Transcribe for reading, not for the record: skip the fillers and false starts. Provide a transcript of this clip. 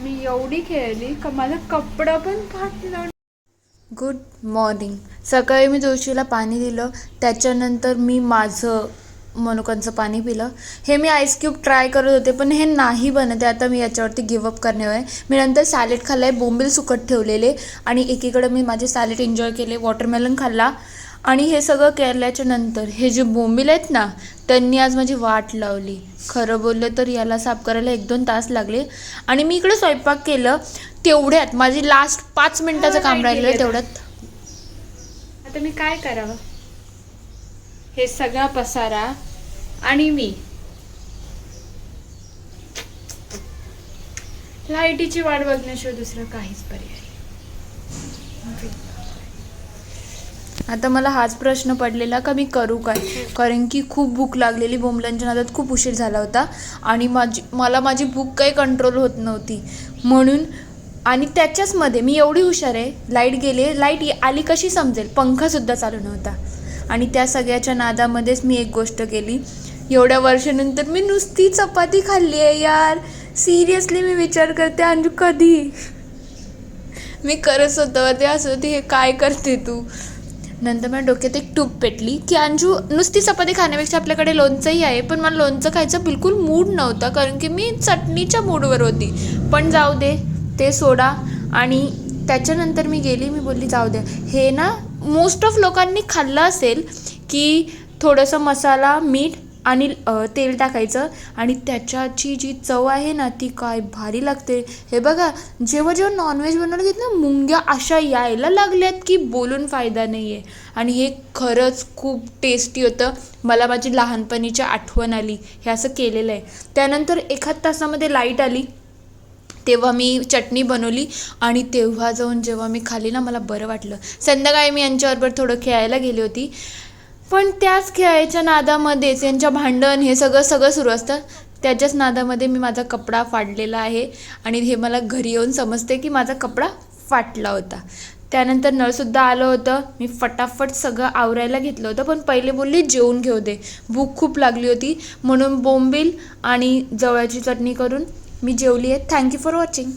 मी एवढी खेळली का माझा कपडा पण फाटला. Good morning. सकाळी मी तुळशीला पाणी दिलं, त्याच्यानंतर मी माझं मनुकांचं पाणी पिलं. हे मी आईस क्यूब ट्राय करत होते पण हे नाही बनत आहे. आता मी याच्यावरती गिवअप करणार आहे. मी नंतर सॅलेड खाल्लं आहे, बोंबील सुकट ठेवलेले आणि एकीकडे मी माझे सॅलेड एन्जॉय केले, वॉटरमेलन खाल्ला. आणि हे सगळं केल्याच्या नंतर हे जे बोंबील आहेत ना, त्यांनी आज माझी वाट लावली. खरं बोललं तर याला साफ करायला 1-2 तास लागले. आणि मी इकडे स्वयंपाक केलं, तेवढ्यात माझी लास्ट 5 मिनिटाचं काम राहिलं. तेवढ्यात आता मी काय करावं? हे सगळा पसारा आणि मी लाईटीची वाट बघण्याशिवाय दुसरं काहीच पर्याय. आता मला हाच प्रश्न पडलेला का मी करू काय, कारण की खूप भूक लागलेली. बोंबलांच्या नादात खूप उशीर झाला होता आणि मला माझी भूक काही कंट्रोल होत नव्हती म्हणून. आणि त्याच्याचमध्ये मी एवढी हुशार आहे, लाईट गेली, लाईट आली कशी समजेल, पंखासुद्धा चालू नव्हता. आणि त्या सगळ्याच्या नादामध्येच मी एक गोष्ट केली. एवढ्या वर्षानंतर मी नुसती चपाती खाल्ली आहे यार. सिरियसली मी विचार करते अंजू कधी मी करत होतं ते असं होते, हे काय करते तू. नंतर माझ्या डोक्यात एक टूप पेटली की अंजू नुसती चपाती खाण्यापेक्षा आपल्याकडे लोणचंही आहे. पण मला लोणचं खायचं बिलकुल मूड नव्हता, कारण की मी चटणीच्या मूडवर होती. पण जाऊ दे, ते सोडा. आणि त्याच्यानंतर मी गेली, मी बोलली जाऊ दे. हे ना मोस्ट ऑफ लोकांनी खाल्लं असेल की थोडंसं मसाला, मीठ आणि तेल टाकायचं आणि त्याच्याची जी चव आहे ना ती काय भारी लागते. हे बघा, जेव्हा जेव्हा नॉनव्हेज बनवायला घेत ना, मुंग्या अशा यायला लागल्यात की बोलून फायदा नाही आहे. आणि हे खरंच खूप टेस्टी होतं. मला माझी लहानपणीची आठवण आली, हे असं केलेलं आहे. त्यानंतर 1 तासामध्ये लाईट आली, तेव्हा मी चटणी बनवली आणि तेव्हा जाऊन जेव्हा मी खाल्ली ना मला बरं वाटलं. संध्याकाळी मी यांच्याबरोबर थोडं खेळायला गेली होती, पण त्याच खेळायच्या नादामध्येच यांच्या भांडण हे सगळं सुरू असतं. त्याच्याच नादामध्ये मी माझा कपडा फाडलेला आहे आणि हे मला घरी येऊन समजते की माझा कपडा फाटला होता. त्यानंतर नळसुद्धा आलं होतं. मी फटाफट सगळं आवरायला घेतलं होतं, पण पहिले बोलली जेवून घेऊ दे, भूक खूप लागली होती. म्हणून बोंबील आणि जवळची चटणी करून मी जेवली आहे. Thank you for watching.